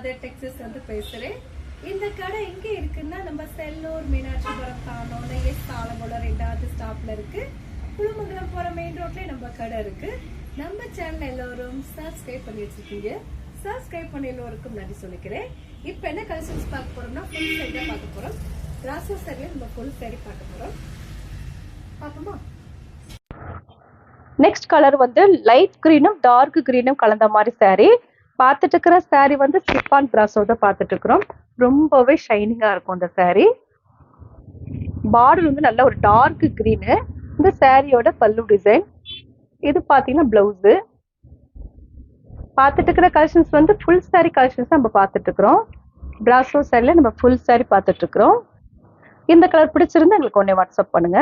Mother Texas வந்து பேசுறேன். இந்த கடை எங்க இருக்குன்னா நம்ம செல்லூர் மீனாட்சிபுரம் தானோல எஸ் ஆலங்குளம் 2வது ஸ்டாப்ல இருக்கு. குளமங்கலம் போற மெயின் ரோட்ல நம்ம கடை இருக்கு. நம்ம சேனல் எல்லாரும் சப்ஸ்கிரைப் பண்ணி வச்சிருக்கீங்க. சப்ஸ்கிரைப் பண்ண எல்லோருக்கும் நன்றி சொல்லிக்கிறேன். இப்போ என்ன கலெக்ஷன்ஸ் பார்க்க போறோம்னா ஃபுல் சைடா பார்க்க போறோம். ராசோ சாரியில நம்ம ஃபுல் சாரி பார்க்க போறோம். பாப்போமா? நெக்ஸ்ட் கலர் வந்து லைட் கிரீனும் டார்க் கிரீனும் கலந்த மாதிரி சாரி. பார்த்துட்டு இருக்கிற சாரி வந்து சிப்பான் பிராசோட பார்த்துட்டு இருக்கிறோம். ரொம்பவே ஷைனிங்கா இருக்கும் இந்த சாரி. பார்டர் வந்து நல்ல ஒரு டார்க் கிரீனு. இந்த சாரியோட பல்லு டிசைன். இது பார்த்தீங்கன்னா பிளவுஸு. பார்த்துட்டு இருக்கிற கலெக்ஷன்ஸ் வந்து ஃபுல் சாரி கலெக்ஷன்ஸ் நம்ம பார்த்துட்டு இருக்கிறோம். பிராசோ சாரியில நம்ம ஃபுல் சாரி பார்த்துட்டு இருக்கிறோம். இந்த கலர் பிடிச்சிருந்தா எங்களுக்கு உடனே வாட்ஸ்அப் பண்ணுங்க.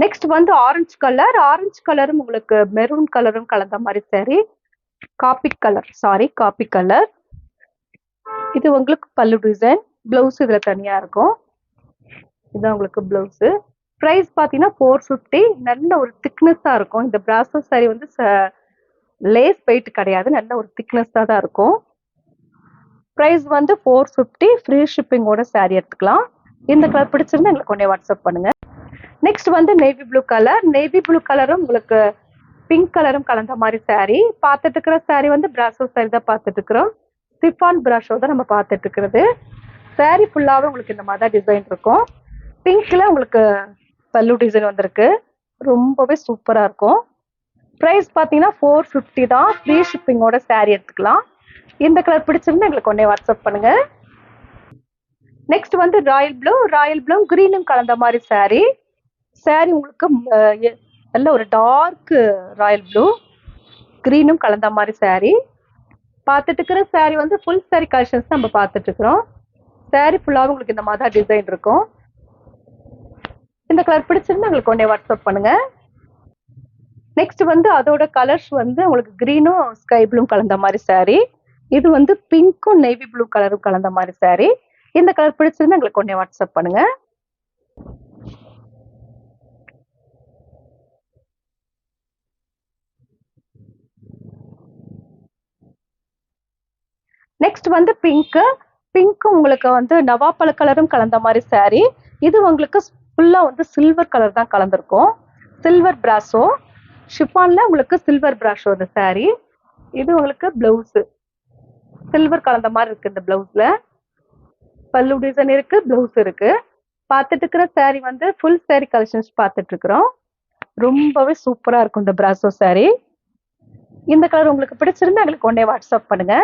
நெக்ஸ்ட் வந்து ஆரஞ்சு கலர். ஆரஞ்சு கலரும் உங்களுக்கு மெரூன் கலரும் கலந்த மாதிரி சாரி. Coffee colour. இது உங்களுக்கு பல்லு டிசைன். பிளவுஸ் இதுல தனியா இருக்கும். இதுதான் உங்களுக்கு பிளவுஸ். பிரைஸ் பாத்தீங்கன்னா 450. நல்ல ஒரு திக்னஸா இருக்கும். இந்த பிராசோ சாரி வந்து லேஸ் வெயிட் கிடையாது, நல்ல ஒரு திக்னஸா தான் இருக்கும். பிரைஸ் வந்து 450. ஃப்ரீ ஷிப்பிங்கோட சாரி எடுத்துக்கலாம். இந்த கலர் பிடிச்சிருந்தா எங்களுக்கு உடனே வாட்ஸ்அப் பண்ணுங்க. நெக்ஸ்ட் வந்து navy blue colour. Navy blue கலரும் உங்களுக்கு பிங்க் கலரும் கலந்த மாதிரி சாரி. பார்த்துட்டு இருக்கிற சாரி வந்து பிராசோ சாரி தான் பார்த்துட்டு இருக்கிறோம். சிஃபான் பிராஷோ தான் நம்ம பார்த்துட்டு இருக்கிறது. சாரி ஃபுல்லாவே உங்களுக்கு இந்த மாதிரி டிசைன் இருக்கும். பிங்க்ல உங்களுக்கு பல்லு டிசைன் வந்திருக்கு. ரொம்பவே சூப்பரா இருக்கும். பிரைஸ் பார்த்தீங்கன்னா 450 தான். ஃப்ரீ ஷிப்பிங்கோட சாரி எடுத்துக்கலாம். இந்த கலர் பிடிச்சிருந்தா எங்களுக்கு உடனே வாட்ஸ்அப் பண்ணுங்க. நெக்ஸ்ட் வந்து ராயல் ப்ளூ கிரீனும் கலந்த மாதிரி சாரி. சாரி உங்களுக்கு நல்ல ஒரு டார்க் ராயல் ப்ளூ கிரீனும் கலந்த மாதிரி சாரி. பார்த்துட்டு இருக்கிற சாரி வந்து ஃபுல் சாரி கலெக்ஷன்ஸ் நம்ம பார்த்துட்டு இருக்கிறோம். சாரி ஃபுல்லாகவும் உங்களுக்கு இந்த மாதிரி டிசைன் இருக்கும். இந்த கலர் பிடிச்சிருந்தா உங்களுக்கு உடனே வாட்ஸ்அப் பண்ணுங்க. நெக்ஸ்ட் வந்து அதோட கலர்ஸ் வந்து உங்களுக்கு கிரீனும் ஸ்கை ப்ளூ கலந்த மாதிரி சாரி. இது வந்து பிங்க்கும் நேவி ப்ளூ கலரும் கலந்த மாதிரி சாரி. இந்த கலர் பிடிச்சிருந்தா எங்களுக்கு உடனே வாட்ஸ்அப் பண்ணுங்க. நெக்ஸ்ட் வந்து பிங்க் உங்களுக்கு வந்து நவாப்பழ கலரும் கலந்த மாதிரி சாரி. இது உங்களுக்கு ஃபுல்லா வந்து சில்வர் கலர் தான் கலந்துருக்கும். சில்வர் பிராசோ ஷிஃபான்ல உங்களுக்கு சில்வர் பிராஷோ இந்த சாரி. இது உங்களுக்கு பிளவுஸ் சில்வர் கலந்த மாதிரி இருக்கு. இந்த பிளவுஸ்ல பல்லு டிசைன் இருக்கு, பிளவுஸ் இருக்கு. பார்த்துட்டு இருக்கிற சாரி வந்து ஃபுல் சாரி கலெக்ஷன்ஸ் பார்த்துட்டு இருக்கிறோம். ரொம்பவே சூப்பரா இருக்கும் இந்த பிராசோ சாரி. இந்த கலர் உங்களுக்கு பிடிச்சிருந்தா எங்களுக்கு உடனே வாட்ஸ்அப் பண்ணுங்க.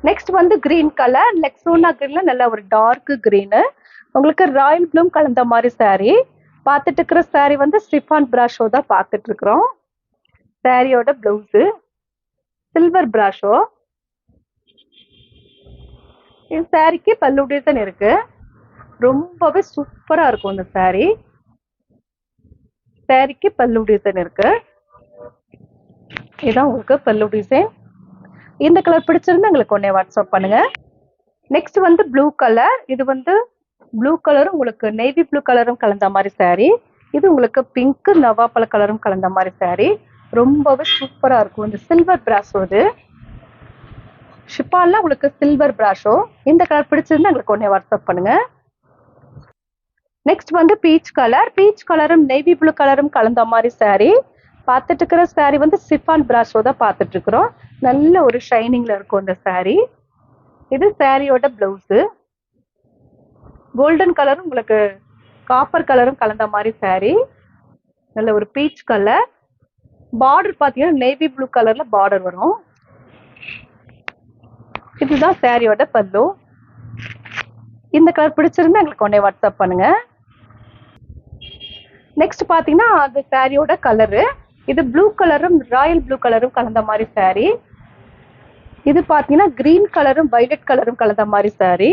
நெக்ஸ்ட் வந்து கிரீன் கலர். லெக்ஸோனா கிரீன்ல நல்ல ஒரு டார்க் கிரீனு. உங்களுக்கு ராயல் ப்ளூ கலந்த மாதிரி சாரி. பார்த்துட்டு இருக்கிற சாரி வந்து சிஃபான் பிராஷோ தான் பார்த்துட்டு இருக்கிறோம். சாரியோட பிளவுஸு சில்வர் பிராஷோ. இந்த சாரிக்கு பல்லு டிசைன் இருக்கு. ரொம்பவே சூப்பரா இருக்கும் இந்த சாரி. சாரிக்கு பல்லு டிசைன் இருக்கு. இதுதான் உங்களுக்கு பல்லு டிசைன். இந்த கலர் பிடிச்சிருந்தா எங்களுக்கு உடனே வாட்ஸ்அப் பண்ணுங்க. நெக்ஸ்ட் வந்து ப்ளூ கலர். இது வந்து ப்ளூ கலரும் உங்களுக்கு நேவி ப்ளூ கலரும் கலந்த மாதிரி சாரி. இது உங்களுக்கு பிங்க் நவாப்பழ கலரும் கலந்த மாதிரி சாரி. ரொம்பவே சூப்பரா இருக்கும். இந்த சில்வர் பிராஷோ இது ஷிஃபான்ல உங்களுக்கு சில்வர் பிராஷோ. இந்த கலர் பிடிச்சிருந்தா எங்களுக்கு உடனே வாட்ஸ்அப் பண்ணுங்க. நெக்ஸ்ட் வந்து பீச் கலரும் நேவி ப்ளூ கலரும் கலந்த மாதிரி சாரி. பார்த்துட்டு இருக்கிற சாரி வந்து சிஃபான் பிராஷோ தான் பார்த்துட்டு இருக்கிறோம். நல்ல ஒரு ஷைனிங்ல இருக்கும் இந்த சாரி. இது சாரியோட பிளவுஸ். கோல்டன் கலரும் உங்களுக்கு காப்பர் கலரும் கலந்த மாதிரி சாரி. நல்ல ஒரு பீச் கலர். பார்டர் பார்த்தீங்கன்னா நேவி ப்ளூ கலர்ல பார்டர் வரும். இதுதான் சாரியோட பல்லு. இந்த கலர் பிடிச்சிருந்தா எங்களுக்கு உடனே வாட்ஸ்அப் பண்ணுங்க. நெக்ஸ்ட் பாத்தீங்கன்னா அந்த சாரியோட கலரு. இது ப்ளூ கலரும் ராயல் ப்ளூ கலரும் கலந்த மாதிரி சாரி. இது பாத்தீங்கன்னா கிரீன் கலரும் வைலட் கலரும் கலந்த மாதிரி சாரி.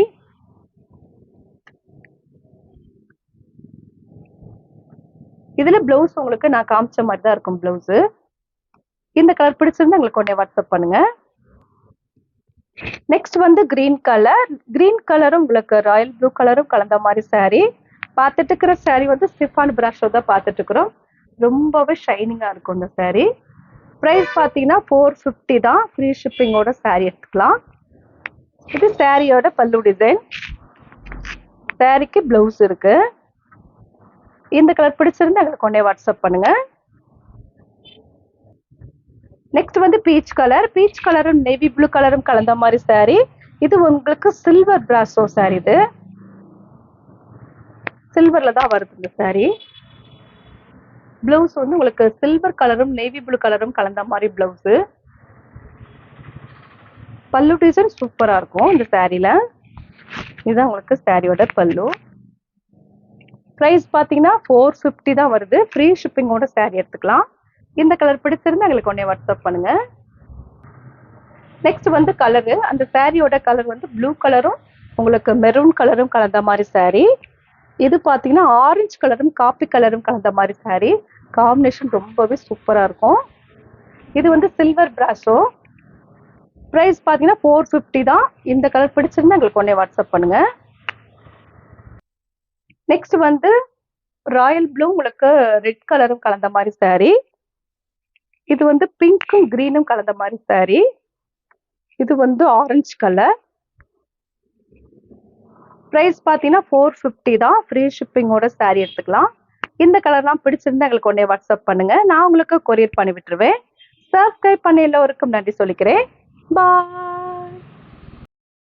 இதுல பிளவுஸ் உங்களுக்கு நான் காமிச்ச மாதிரி தான் இருக்கும் பிளவுஸ். இந்த கலர் பிடிச்சிருந்தா எங்களுக்கு உடனே வாட்ஸ்அப் பண்ணுங்க. நெக்ஸ்ட் வந்து கிரீன் கலரும் உங்களுக்கு ராயல் ப்ளூ கலரும் கலந்த மாதிரி சாரி. பார்த்துட்டு இருக்கிற சாரி வந்து சிஃபான் பிராஷோ தான் பார்த்துட்டு இருக்கிறோம். ரொம்பவே ஷைனிங்கா இருக்கும் இந்த சாரி. ப்ரைஸ் பார்த்தீங்கன்னா 450 தான். ஃப்ரீ ஷிப்பிங்கோட saree எடுத்துக்கலாம். இது சாரியோட பல்லு டிசைன். சாரிக்கு பிளவுஸ் இருக்கு. இந்த கலர் பிடிச்சிருந்தா எங்களுக்கு கொண்டே வாட்ஸ்அப் பண்ணுங்க. நெக்ஸ்ட் வந்து பீச் கலர். பீச் கலரும் நேவி ப்ளூ கலரும் கலந்த மாதிரி saree. இது உங்களுக்கு சில்வர் பிராசோ saree. இது சில்வர்ல தான் வருது இந்த saree. பிளவுஸ் வந்து உங்களுக்கு சில்வர் கலரும் நேவி ப்ளூ கலரும் கலந்த மாதிரி பிளவுஸ். பல்லு டிசைன் சூப்பரா இருக்கும் இந்த சாரில. இதுதான் உங்களுக்கு சாரியோட பல்லு. பிரைஸ் பாத்தீங்கன்னா 450 தான் வருது. ஃப்ரீ ஷிப்பிங்கோட saree எடுத்துக்கலாம். இந்த கலர் பிடிச்சிருந்தா எங்களுக்கு உடனே வாட்ஸ்அப் பண்ணுங்க. நெக்ஸ்ட் வந்து கலரு. அந்த சாரியோட கலர் வந்து ப்ளூ கலரும் உங்களுக்கு மெரூன் கலரும் கலந்த மாதிரி saree. இது பாத்தீங்கன்னா ஆரஞ்சு கலரும் காப்பி கலரும் கலந்த மாதிரி saree. காம்பினேஷன் ரொம்பவே சூப்பரா இருக்கும். இது வந்து சில்வர் பிராசோ. பிரைஸ் பாத்தீங்கன்னா 450 தான். இந்த கலர் பிடிச்சிருந்தா எங்களுக்கு உடனே வாட்ஸ்அப் பண்ணுங்க. நெக்ஸ்ட் வந்து ராயல் ப்ளூ உங்களுக்கு ரெட் கலரும் கலந்த மாதிரி saree. இது வந்து பிங்க்கும் கிரீனும் கலந்த மாதிரி saree. இது வந்து ஆரஞ்சு கலர். பிரைஸ் பாத்தீங்கன்னா 450 தான். ஃப்ரீ ஷிப்பிங்கோட saree எடுத்துக்கலாம். இந்த கலர்லாம் பிடிச்சிருந்தா எங்களுக்கு உடனே வாட்ஸ்அப் பண்ணுங்க. நான் உங்களுக்கு கொரியர் பண்ணி விட்டுருவேன். சப்ஸ்கிரைப் பண்ண எல்லோருக்கும் நன்றி சொல்லிக்கிறேன். பாய்.